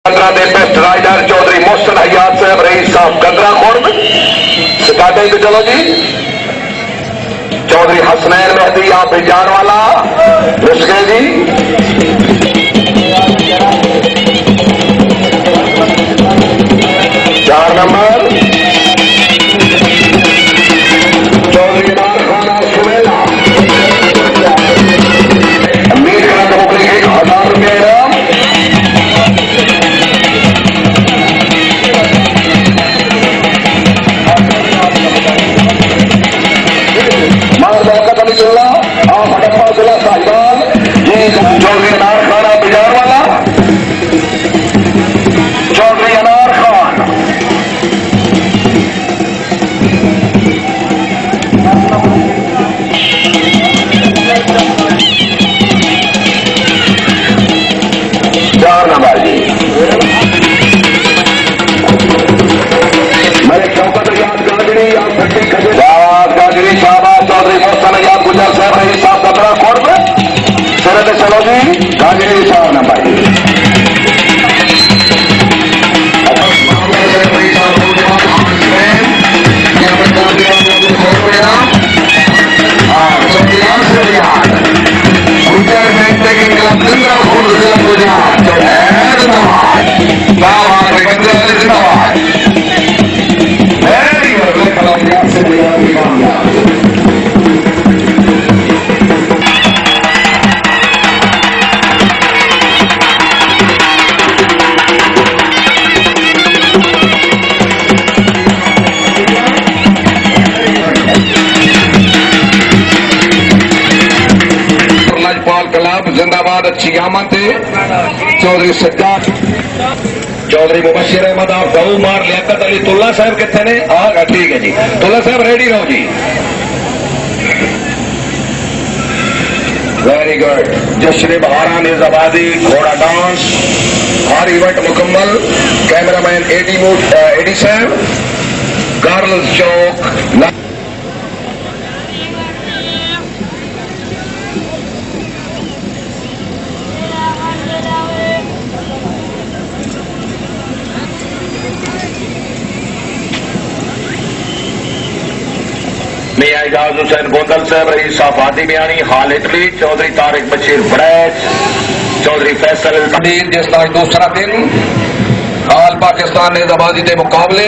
गंदरा दे best rider Chaudhary Mohsin हयात साहब rice साहब गंदरा खुर्द सिखाते तो चलो जी। चौधरी हसनैन मेहदी आप जान वाला मुस्के जी। 4 नंबर चौधरी इनार खान और सुमेला अमीर खान को मुकली 1000 रुपये इनाम। आप हड़प्पा जिला साहिवाल ये चौधरी अनार खान बिजार वाला चौधरी अनार खान चार नंबर जी। मेरे चौकट याद गाजरी आप घंटी गाजरी शाहबाज चौधरी मोहसिन हयात गुजर साहब रईस साहब गंदरा खुर्द सरद चलो जी। गाजरी 4 नंबर जी। जिंदाबाद अच्छी आमद चौधरी सज्जाद चौधरी मुबशिर अहमद आप गऊ मार लियाकत अली तुल्ला साहब कितने ने आ ठीक है जी। तुल्ला साहब रेडी रहो जी। Very good. जश्न बहारा निजाबादी घोड़ा डांस हर इवेंट मुकम्मल। कैमरामैन एडी साहब गर्ल्स चौक मियां इजाज हुसैन गोंदल साहब रईस साहब हादी मियानी हाल इटली चौधरी तारिक बशीर बड़ैच चौधरी फैसल कबीर जिस तरह दूसरा दिन हाल पाकिस्तान निजाबादी के मुकाबले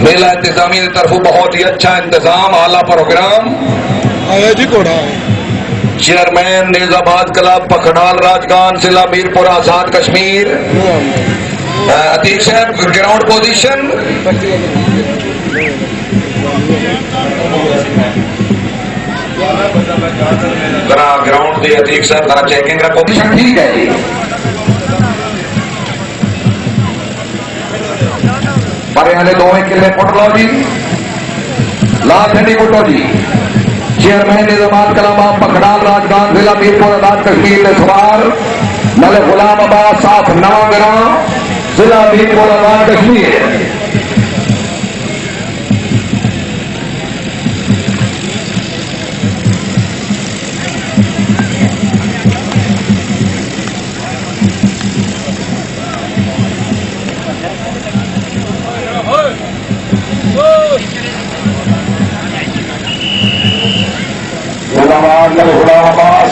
मेला इंतजामिया की तरफ बहुत ही अच्छा इंतजाम आला प्रोग्राम आया जी। घोड़ा चेयरमैन निजाबाद क्लब पखनाल राजगान जिला मीरपुर आजाद कश्मीर अतीक साहब ग्राउंड पोजीशन ग्राउंड की अतीक साहब जरा चेकिंग का पोजीशन ठीक है जी। पर यानी 2 किले पुट लो जी। लाल झंडी पुटो जी। चेयरमैन निजाबाद कलाम पखड़ाल राजगान जिला मीरपुर आजाद कश्मीर के सवार मलिक गुलाम अब्बास साफ नवांगरा जिला मीरपुर आजाद कश्मीर। गुलाम अब्बास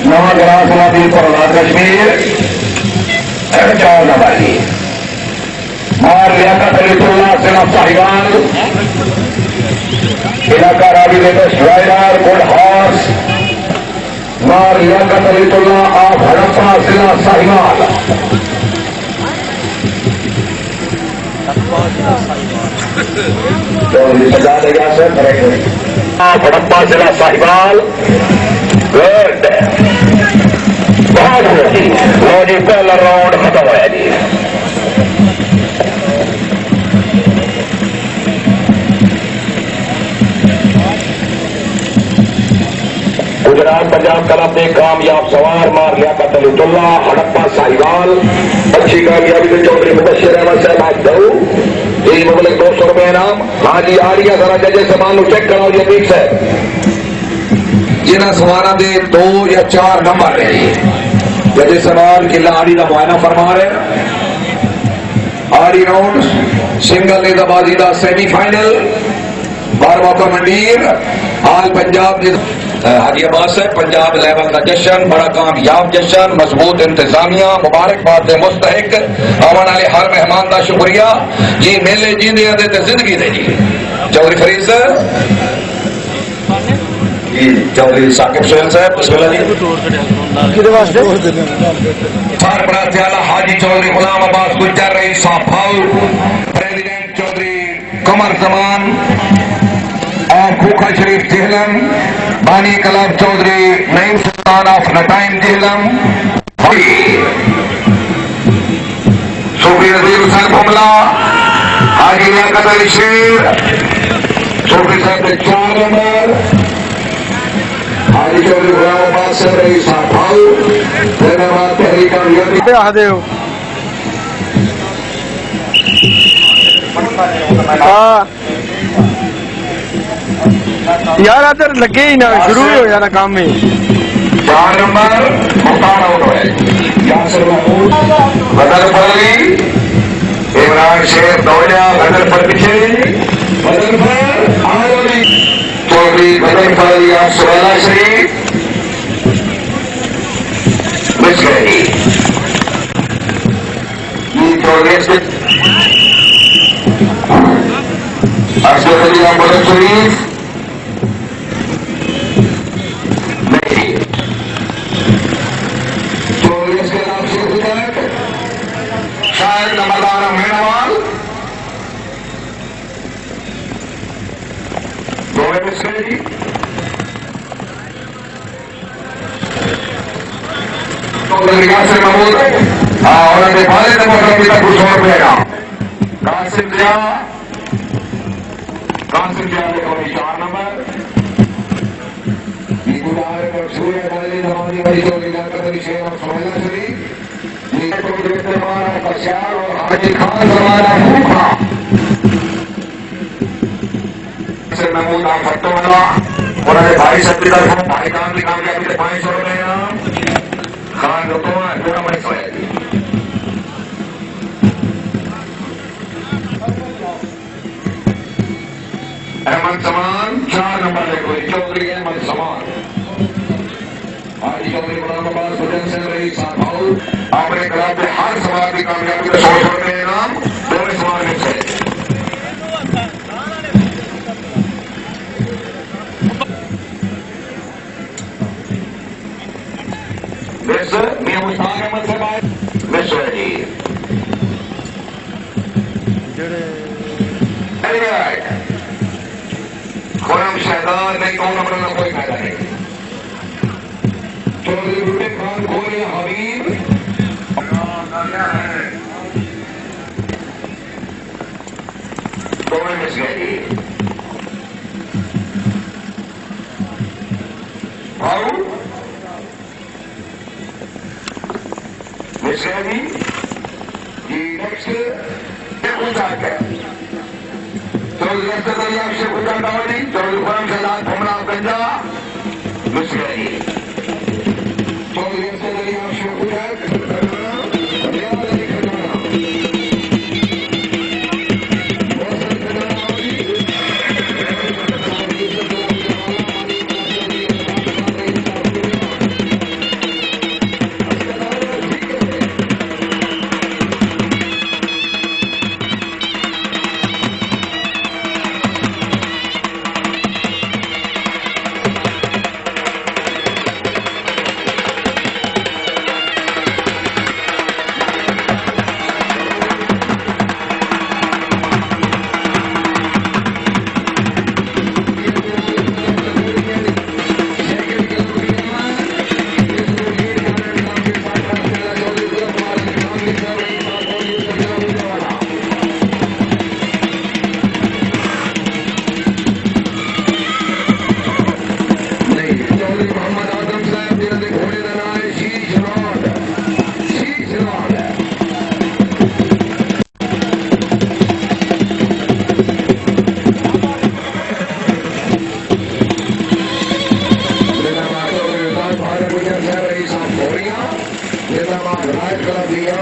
नवांगरा जिला मीरपुर आजाद कश्मीर 4 नंबर जी। मार लियाकत अली तुल्ला जिला साहिवाल इलाका Ravi best rider good horse मार लियाकत अली तुल्ला आप हड़प्पा जिला साहिवाल चौधरी सजाद हयात से आप हड़प्पा जिला साहिवाल गुड बहुत जी। लो जी पहला राउंड खत्म होया जी। गुजरात पंजाब क्लब के कामयाब सवार मार लियाकत अली तुल्ला हड़प्पा साहिवाल अच्छी कामयाबी से चौधरी मुबशिर अहमद साहब आज दऊ जी मुबलिक 200 रुपये इनाम। हाँ जी आ रही है जरा जजे सामान चेक कराओ जी अतीक साहब जिन्हें सवार के 2 या 4 नंबर रहे जजे सवाल किला आड़ी का मुआयना फरमा रहे आड़ी राउंड सिंगल नेजाबाजी का सेमीफाइनल 12वां मंडीर हाल पंजाब हाजी अब्बास है पंजाब लेवल का जश्न बड़ा कामयाब जश्न मजबूत इंतजामिया मुबारकबाद के मुस्तहिक आने वाले हर मेहमान का शुक्रिया जी मेले जींदे आते ते जिंदगी दे जी चौधरी फरीद जी चौधरी साकिब सोहेल साहब बिस्मिल्लाह जी सरबराह आला हाजी चौधरी गुलाम अब्बास गुज्जर रईस साहब प्रेसिडेंट चौधरी कमर जमान और खोखा शरीफ जेहलम बानी कलाम चौधरी नईम सुल्तान ऑफ नटाइम जेहलम सूफी नजीर हुसैन भुमला हाजी लियाकत अली शेर सूफी साहब के 4 नंबर हाजी चौधरी गुलाम अब्बास साहब रईस साहब धन्यवाद तहरीक कामयाबी यार अदर लगे ही ना शुरू ही हो जाना काम में 4 नंबर मुख्तार आउट है यासिर महमूद बदल फरली इमरान शेख दौलिया बदल पर पीछे बदल पर आयोली चौधरी बदल फरली और सुहेला शरीफ बच गए ये चौधरी अरशद अली बदल शरीफ नंबरदार मेहनवाल दोनों मिस गए जी से महमूद और नेपाली नंबर अभी तक कुछ और मिलेगा कासिम लिया देखो 4 नंबर सूर्य डाली नमाजी भाई जो लियाकत अली शेख और सुहेला शरीफ और हाजी खान जमाना भूखा से महमूद आप फट्टो वाला उन्होंने भाई सभी तरफ भाई काम की कामयाबी से 500 रुपये खान रुको पूरा मनी सोएगी अहमद समान 4 नंबर देखो चौधरी अहमद समान हाजी चौधरी गुलाम अब्बास हुसैन से रईस साहब अपने क्लब में हर सवाल की कामयाबी के 100 रुपये इनाम दोनों सवाल में से मियां मुश्ताक अहमद साहब मिस्र जी खुरम शहजाद नहीं कौन अपना कोई फायदा नहीं चौधरी बुट्टे खान खोले हबीब दोनों मिस गए भाऊ मिस गए जी नेक्स्ट पूछा है चौधरी अरशद अली अक्षय गुजर दावली चौधरी खुरम शहजाद भुमला गंजा मिस गए चौधरी अरशद अली अक्षय गुजर जिंदाबाद राइट कलर दिया